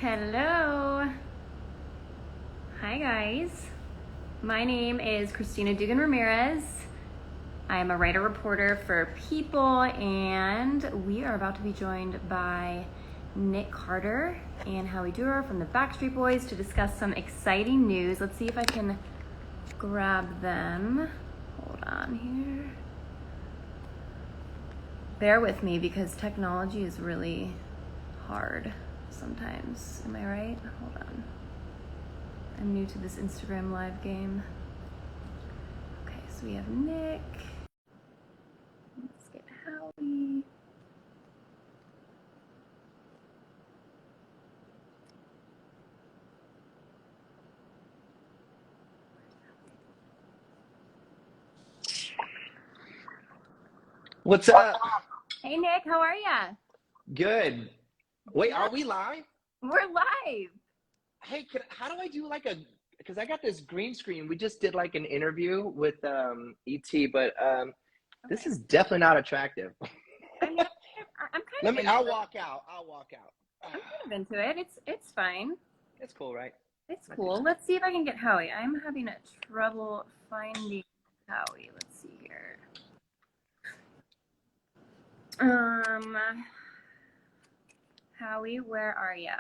Hello. Hi, guys. My name is Christina Dugan Ramirez. I am a writer-reporter for People, and we are about to be joined by Nick Carter and Howie Dorough from the Backstreet Boys to discuss some exciting news. Let's see if I can grab them. Hold on here. Bear with me because technology is really hard sometimes. Am I right? Hold on. I'm new to this Instagram live game. Okay, so we have Nick. Let's get Howie. What's up? Hey Nick, how are ya? Good. Wait, are we live? We're live. Hey, how do I do because I got this green screen. We just did like an interview with ET, but this is definitely not attractive. I'm kind of into I'll it. walk out. I'm kind of into it. It's fine. It's cool, right? It's cool. Let's see if I can get Howie. I'm having trouble finding Howie. Let's see here. Howie, where are ya?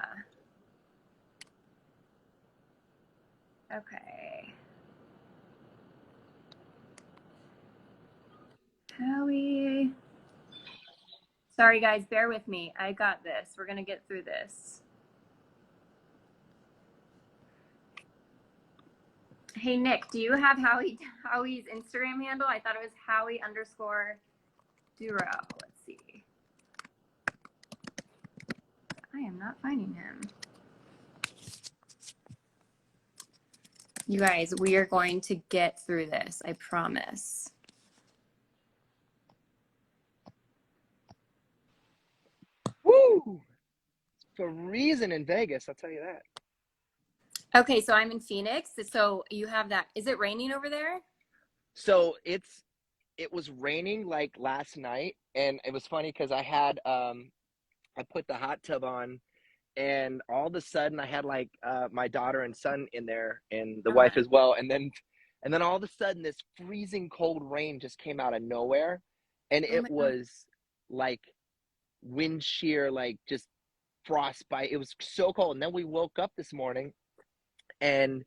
Okay. Howie. Sorry guys, bear with me. I got this. We're gonna get through this. Hey Nick, do you have Howie's Instagram handle? I thought it was Howie_Dorough. Let's see. I am not finding him. You guys, we are going to get through this, I promise. Woo! It's a reason in Vegas, I'll tell you that. Okay, so I'm in Phoenix. So you have that. Is it raining over there? So it was raining like last night, and it was funny because I put the hot tub on, and all of a sudden I had like my daughter and son in there, and the wife as well, and then all of a sudden this freezing cold rain just came out of nowhere, and it was like wind shear, like just frostbite. It was so cold, and then we woke up this morning, and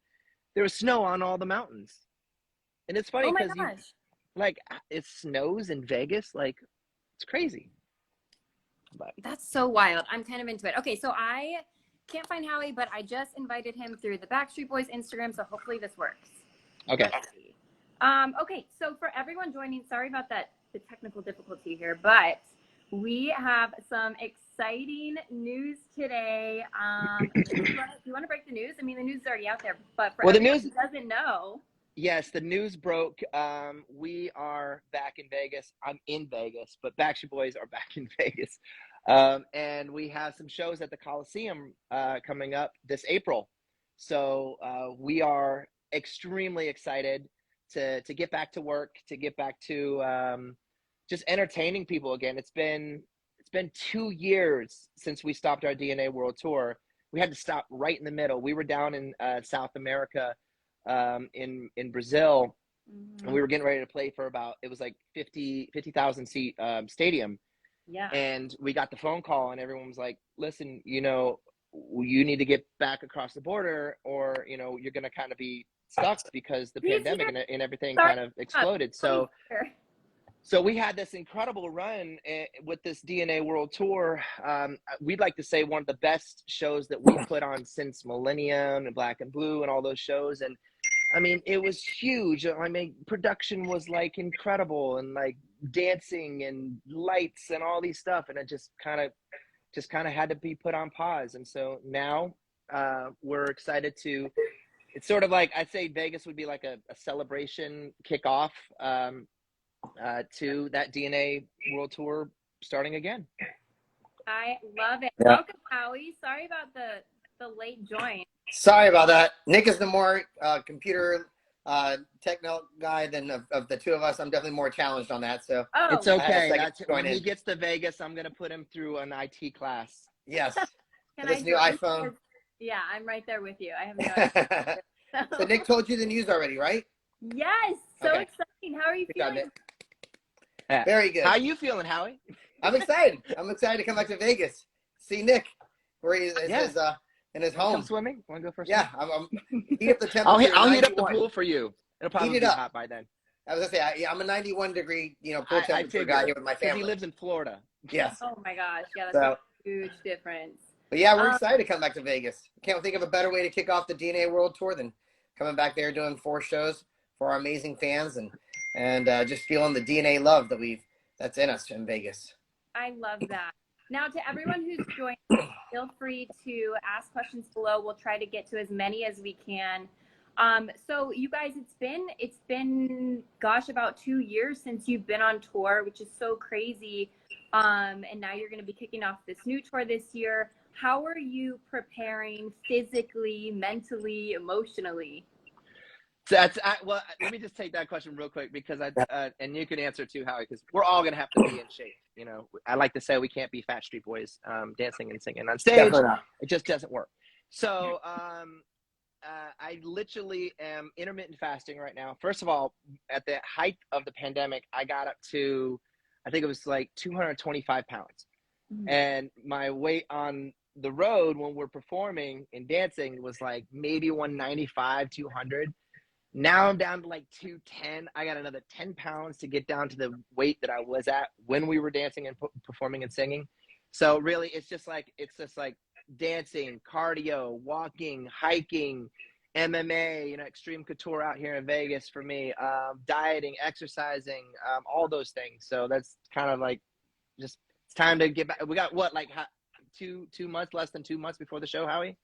there was snow on all the mountains, and it's funny because it snows in Vegas, like it's crazy. But that's so wild. I'm kind of into it. Okay, so I can't find Howie, but I just invited him through the Backstreet Boys Instagram, so hopefully this works. okay. Okay, so for everyone joining, sorry about the technical difficulty here, but we have some exciting news today. Do you want to break the news? I mean, the news is already out there, but for everyone who doesn't know. Yes, the news broke. We are back in Vegas. I'm in Vegas, but Backstreet Boys are back in Vegas. And we have some shows at the Coliseum coming up this April. So we are extremely excited to get back to work, to get back to just entertaining people again. It's been 2 years since we stopped our DNA World Tour. We had to stop right in the middle. We were down in South America, in Brazil, and we were getting ready to play for it was like 50,000 seat stadium. Yeah. And we got the phone call, and everyone was like, listen, you need to get back across the border, or you're going to kind of be stuck because the pandemic and everything kind of exploded. So we had this incredible run with this DNA World Tour. We'd like to say one of the best shows that we put on since Millennium and Black and Blue and all those shows. And I mean, it was huge. I mean, production was like incredible, and like dancing and lights and all these stuff. And it just kind of had to be put on pause. And so now we're excited it's sort of like, I'd say Vegas would be like a celebration kickoff to that DNA World Tour starting again. I love it. Yeah. Welcome, Howie. Sorry about the late join. Sorry about that. Nick is the more computer techno guy than of the two of us. I'm definitely more challenged on that. So it's okay. When he gets to Vegas, I'm going to put him through an IT class. Yes. This new iPhone. Yeah, I'm right there with you. I have no idea. So Nick told you the news already, right? Yes, so Okay. exciting. How are you Good job, feeling? Nick. Very good. How are you feeling, Howie? I'm excited. I'm excited to come back to Vegas. See Nick, where he is in his Wanna home. come swimming? Want to go for a swim? Yeah, I'm heat up the temperature. I'll heat up the 91. pool for you. It'll probably Heat it be up. hot by then. I was gonna say, I'm a 91 degree, pool I temperature guy figured here with my because he family. lives in Florida. Yes. Oh my gosh, yeah, that's So, a huge difference. but yeah, we're Um, excited to come back to Vegas. Can't think of a better way to kick off the DNA World Tour than coming back there doing 4 shows for our amazing fans and just feeling the DNA love that's in us in Vegas. I love that. Now, to everyone who's joined, feel free to ask questions below. We'll try to get to as many as we can. So you guys, it's been gosh, about 2 years since you've been on tour, which is so crazy. And now you're going to be kicking off this new tour this year. How are you preparing physically, mentally, emotionally? So well, let me just take that question real quick because and you can answer too, Howie, because we're all gonna have to be in shape. I like to say we can't be fat street boys dancing and singing on stage. Definitely not. It just doesn't work. So I literally am intermittent fasting right now. First of all, at the height of the pandemic, I got up to, I think it was like 225 pounds. Mm-hmm. And my weight on the road when we're performing and dancing was like maybe 195, 200. Now I'm down to like 210. I got another 10 pounds to get down to the weight that I was at when we were dancing and performing and singing. So really, it's just like dancing, cardio, walking, hiking, MMA, extreme couture out here in Vegas for me, dieting, exercising, all those things. So that's kind of like just, it's time to get back. We got what, like 2 months, less than 2 months before the show, Howie?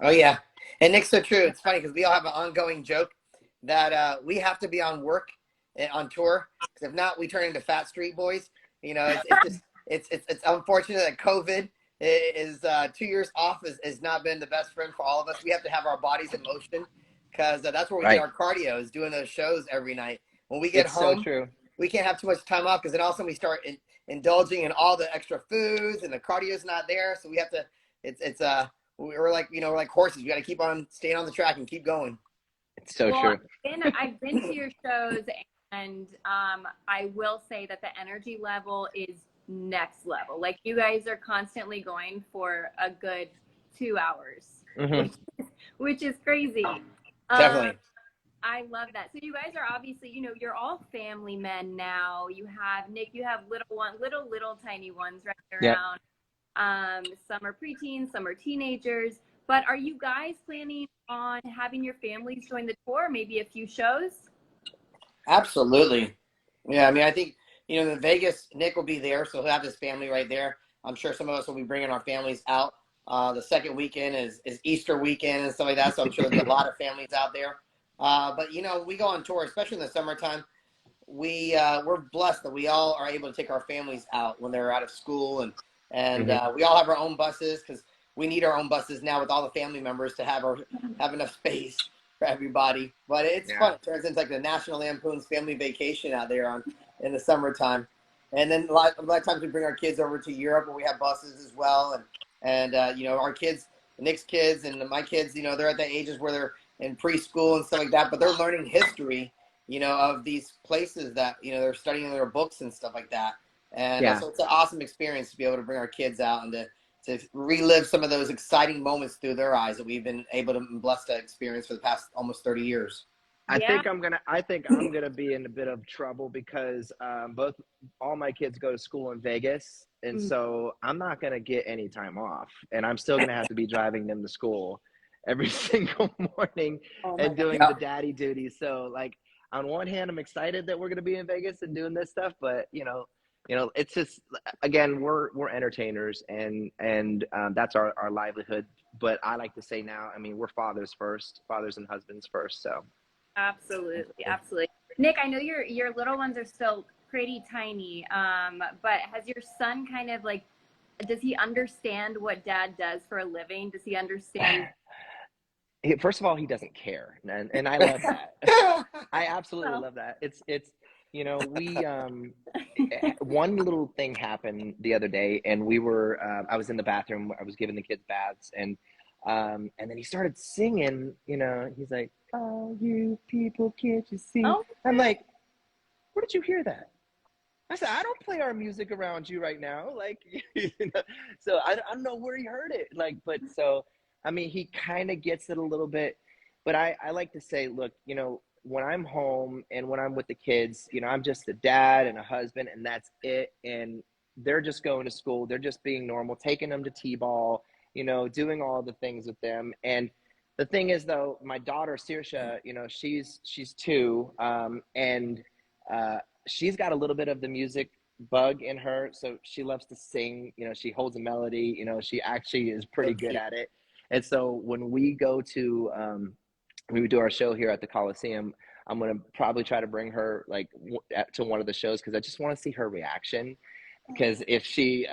Oh yeah. And Nick's so true. It's funny because we all have an ongoing joke that we have to be on work on tour, because if not, we turn into fat street boys. It's unfortunate that COVID is 2 years off has not been the best friend for all of us. We have to have our bodies in motion because that's where we get our cardio, is doing those shows every night. When we get home, so true. We can't have too much time off because then all of a sudden we start indulging in all the extra foods and the cardio's not there. So we have to. We're like horses. We got to keep on staying on the track and keep going. It's so true. I've been to your shows, and I will say that the energy level is next level. Like, you guys are constantly going for a good 2 hours, which is crazy. Definitely. I love that. So you guys are obviously, you're all family men now. You have Nick, you have little tiny ones running around. Some are preteens, some are teenagers. But are you guys planning on having your families join the tour, maybe a few shows? Absolutely. Yeah, I mean, I think, in Vegas, Nick will be there, so he'll have his family right there. I'm sure some of us will be bringing our families out. The second weekend is Easter weekend and stuff like that, so I'm sure there'll be a lot of families out there. But, we go on tour, especially in the summertime. We're blessed that we all are able to take our families out when they're out of school, and we all have our own buses because we need our own buses now with all the family members to have enough space for everybody. But it's fun. It turns into like the National Lampoon's Family Vacation out there in the summertime. And then a lot of times we bring our kids over to Europe where we have buses as well. And our kids, Nick's kids and my kids, they're at the ages where they're in preschool and stuff like that, but they're learning history, of these places that, they're studying their books and stuff like that. And so it's an awesome experience to be able to bring our kids out and to relive some of those exciting moments through their eyes that we've been able to blessed to experience for the past almost 30 years. I think I'm gonna be in a bit of trouble because all my kids go to school in Vegas, and so I'm not gonna get any time off, and I'm still gonna have to be driving them to school every single morning and doing the daddy duties. So, like, on one hand, I'm excited that we're gonna be in Vegas and doing this stuff, but it's just, again, we're entertainers, and that's our livelihood. But I like to say now, I mean, we're fathers and husbands first. So absolutely. Nick, I know your little ones are still pretty tiny, but has your son kind of like, does he understand what dad does for a living? Does he understand? First of all, he doesn't care, and I love that. I absolutely love that. It's we one little thing happened the other day, and we were I was in the bathroom, I was giving the kids baths, and And then he started singing, he's like, "Oh, you people, can't you see?" Oh. I'm like, "Where did you hear that?" I said, "I don't play our music around you right now." Like, so I don't know where he heard it. Like, but so, I mean, he kind of gets it a little bit, but I like to say, look, when I'm home and when I'm with the kids, I'm just a dad and a husband, and that's it. And they're just going to school. They're just being normal, taking them to T-ball, doing all the things with them. And the thing is, though, my daughter, Saoirse, she's 2, and she's got a little bit of the music bug in her, so she loves to sing. She holds a melody. She actually is pretty good at it. And so when we go to we would do our show here at the Coliseum, I'm gonna probably try to bring her like to one of the shows, because I just want to see her reaction. Because if she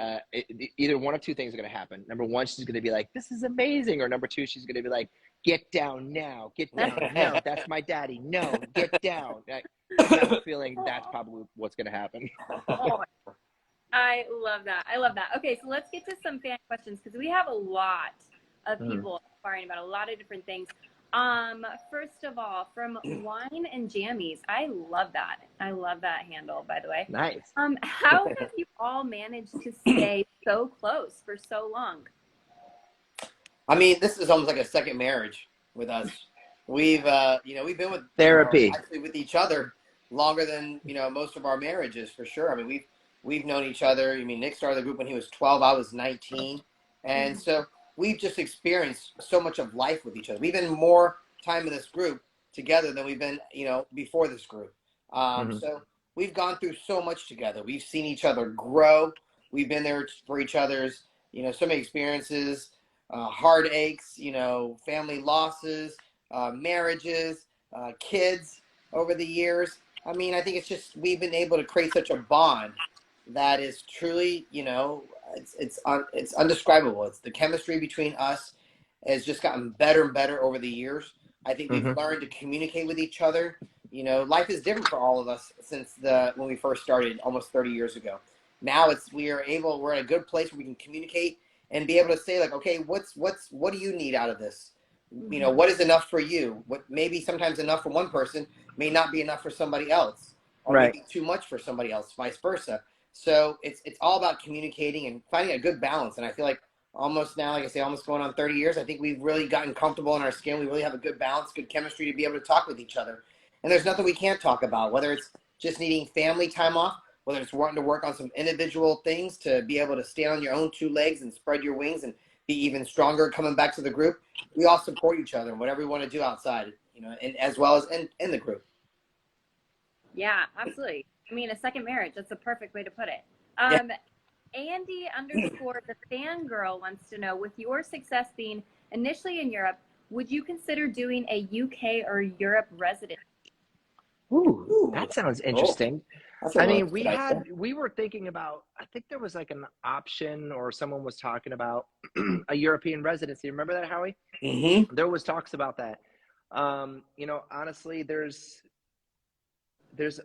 either one of two things are going to happen. Number one, she's going to be like, "This is amazing," or number two, she's going to be like, "Get down now, get down." "No, that's my daddy. No, get down." I have a feeling that's probably what's going to happen. Oh, I love that. I love that. Okay, so let's get to some fan questions, because we have a lot of people inquiring about a lot of different things. First of all, from Wine and Jammies, I love that. I love that handle, by the way. Nice. How have you all managed to stay so close for so long? I mean, this is almost like a second marriage with us. We've been with therapy, actually with each other longer than most of our marriages, for sure. I mean, we've known each other. I mean, Nick started the group when he was 12. I was 19, and so we've just experienced so much of life with each other. We've been more time in this group together than we've been, before this group. So we've gone through so much together. We've seen each other grow. We've been there for each other's, so many experiences, heartaches, family losses, marriages, kids over the years. I mean, I think it's just we've been able to create such a bond that is truly, it's undescribable. It's the chemistry between us has just gotten better and better over the years. I think we've learned to communicate with each other. Life is different for all of us since when we first started almost 30 years ago. Now we're in a good place where we can communicate and be able to say, like, okay, what do you need out of this? What is enough for you? What maybe sometimes enough for one person may not be enough for somebody else, or maybe too much for somebody else, vice versa. So it's all about communicating and finding a good balance. And I feel like almost now, like I say, almost going on 30 years, I think we've really gotten comfortable in our skin. We really have a good balance, good chemistry to be able to talk with each other. And there's nothing we can't talk about, whether it's just needing family time off, whether it's wanting to work on some individual things to be able to stand on your own 2 legs and spread your wings and be even stronger coming back to the group. We all support each other in whatever we want to do outside, and as well as in the group. Yeah, absolutely. I mean, a second marriage, that's a perfect way to put it. Andy _ the fangirl wants to know, with your success being initially in Europe, would you consider doing a UK or Europe residency? Ooh, that sounds interesting. I mean, we were thinking about, I think there was like an option, or someone was talking about a European residency. Remember that, Howie? There was talks about that. Honestly, there's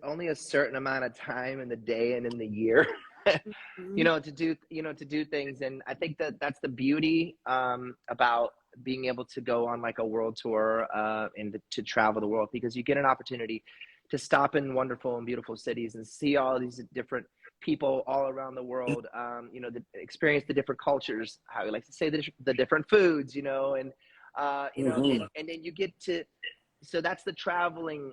only a certain amount of time in the day and in the year, to do things. And I think that's the beauty about being able to go on like a world tour and to travel the world, because you get an opportunity to stop in wonderful and beautiful cities and see all these different people all around the world, experience the different cultures, how we like to say the different foods, and then you get to, so that's the traveling,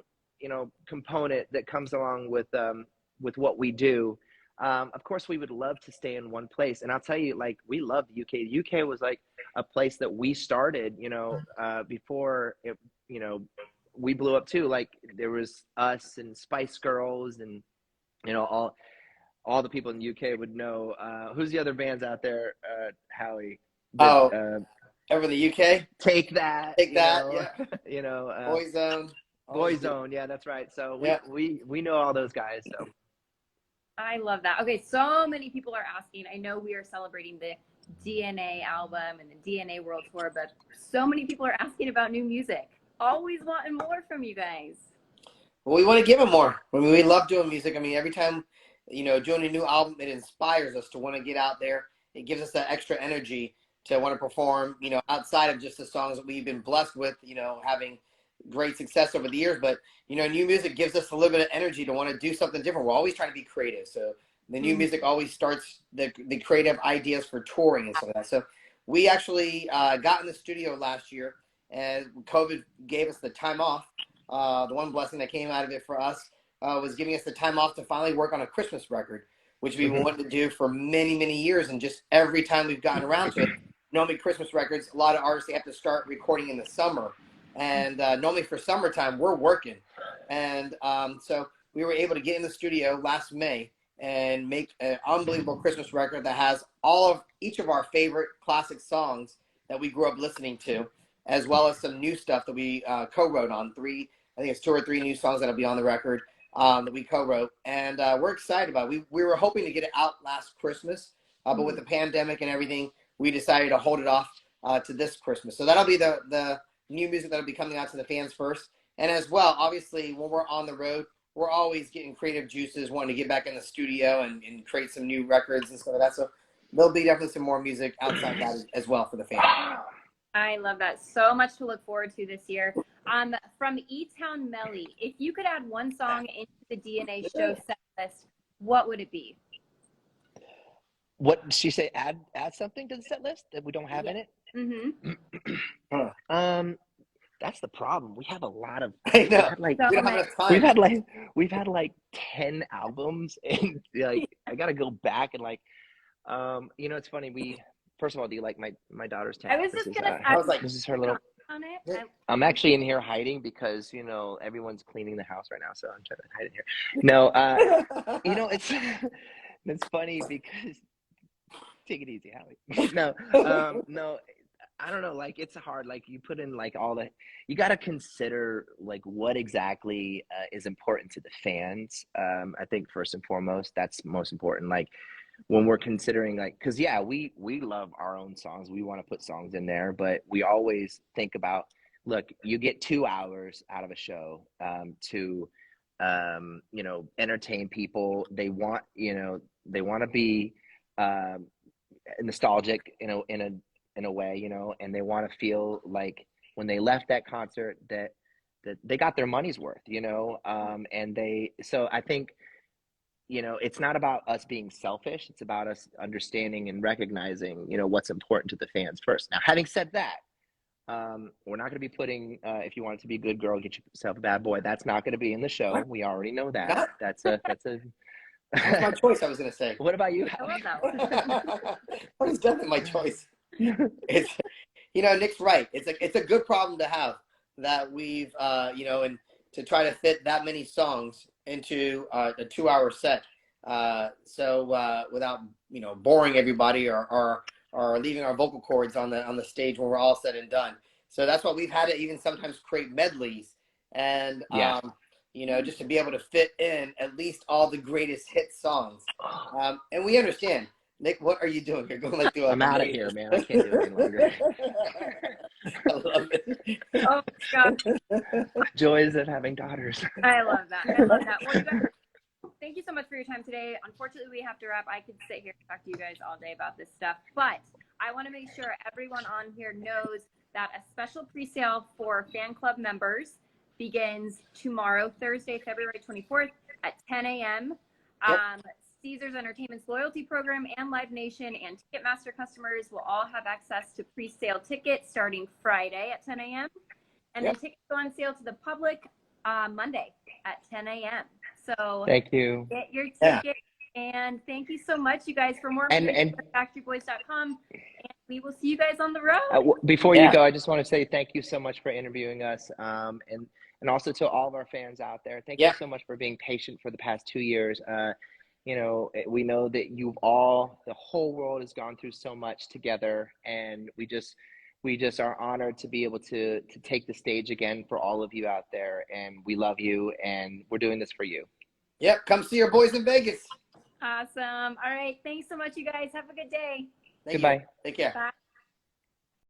component that comes along with what we do. Of course, we would love to stay in one place. And I'll tell you, like, we love the UK. The UK was like a place that we started, before it, we blew up too. Like, there was us and Spice Girls and, all the people in the UK would know. Who's the other bands out there, Howie? Over in the UK? Take That. Yeah. Boyzone. Boyzone, yeah, that's right. So we know all those guys. So I love that. Okay, so many people are asking. I know we are celebrating the DNA album and the DNA World Tour, but so many people are asking about new music. Always wanting more from you guys. Well, we want to give them more. I mean, we love doing music. I mean, every time, doing a new album, it inspires us to want to get out there. It gives us that extra energy to want to perform, you know, outside of just the songs that we've been blessed with, you know, having great success over the years. But, you know, new music gives us a little bit of energy to want to do something different. We're always trying to be creative. So the new music always starts the creative ideas for touring and stuff like that. So we actually got in the studio last year, and COVID gave us the time off. The one blessing that came out of it for us was giving us the time off to finally work on a Christmas record, which we wanted to do for many, many years. And just every time we've gotten around to it, normally Christmas records, a lot of artists, they have to start recording in the summer. And normally for summertime, we're working. And so we were able to get in the studio last May and make an unbelievable Christmas record that has each of our favorite classic songs that we grew up listening to, as well as some new stuff that we co-wrote on. I think it's 2 or 3 new songs that'll be on the record that we co-wrote. And we're excited about it. We were hoping to get it out last Christmas, but with the pandemic and everything, we decided to hold it off to this Christmas. So that'll be the new music that'll be coming out to the fans first. And as well, obviously, when we're on the road, we're always getting creative juices, wanting to get back in the studio and create some new records and stuff like that. So there'll be definitely some more music outside that as well for the fans. I love that. So much to look forward to this year. From E-Town Melly, if you could add one song into the DNA show set list, what would it be? What did she say? Add something to the set list that we don't have in it? Mm-hmm. That's the problem. We have a lot of. I know. So we don't have enough time. We've had like 10 albums, and like I gotta go back and like, you know, it's funny. First of all, do you like my daughter's tent? I was just gonna. I was like, this is her little. On it. I'm actually in here hiding because, you know, everyone's cleaning the house right now, so I'm trying to hide in here. No, you know, it's funny because take it easy, Howie. No, no, I don't know. Like, it's hard. Like, you put in like you got to consider like what exactly is important to the fans. I think first and foremost, that's most important. Like, when we're considering like, because yeah, we love our own songs, we want to put songs in there, but we always think about, look, you get 2 hours out of a show to you know, entertain people. They want to be nostalgic in a way, you know, and they want to feel like when they left that concert that they got their money's worth, you know. So I think, you know, it's not about us being selfish. It's about us understanding and recognizing, you know, what's important to the fans first. Now, having said that, we're not going to be putting, if you want it to be a good girl, get yourself a bad boy. That's not going to be in the show. We already know that. That's my choice, I was going to say. What about you? I love that one. That was definitely my choice. It's, you know, Nick's right. It's a good problem to have that we've, you know, and to try to fit that many songs into a 2-hour set. So without, you know, boring everybody or leaving our vocal cords on the stage when we're all said and done. So that's why we've had to even sometimes create medleys and, you know, just to be able to fit in at least all the greatest hit songs. And we understand. Nick, what are you doing here? Going like through I'm out of here, man. I can't do it any longer. I love it. Oh, God. Joys of having daughters. I love that. I love that. Well, you guys, thank you so much for your time today. Unfortunately, we have to wrap. I could sit here and talk to you guys all day about this stuff, but I want to make sure everyone on here knows that a special pre-sale for fan club members begins tomorrow, Thursday, February 24th at 10 a.m. Yep. Caesars Entertainment's loyalty program and Live Nation and Ticketmaster customers will all have access to pre-sale tickets starting Friday at 10 a.m. And then tickets go on sale to the public Monday at 10 a.m. So thank you. Get your ticket. And thank you so much, you guys. For more information, factoryboys.com. And we will see you guys on the road. Before you go, I just want to say thank you so much for interviewing us. And also to all of our fans out there, thank you so much for being patient for the past 2 years. You know, we know that the whole world has gone through so much together, and we just are honored to be able to take the stage again for all of you out there, and we love you, and we're doing this for you. Yep, come see your boys in Vegas. Awesome. All right, thanks so much, you guys. Have a good day. Goodbye. Take care. Bye.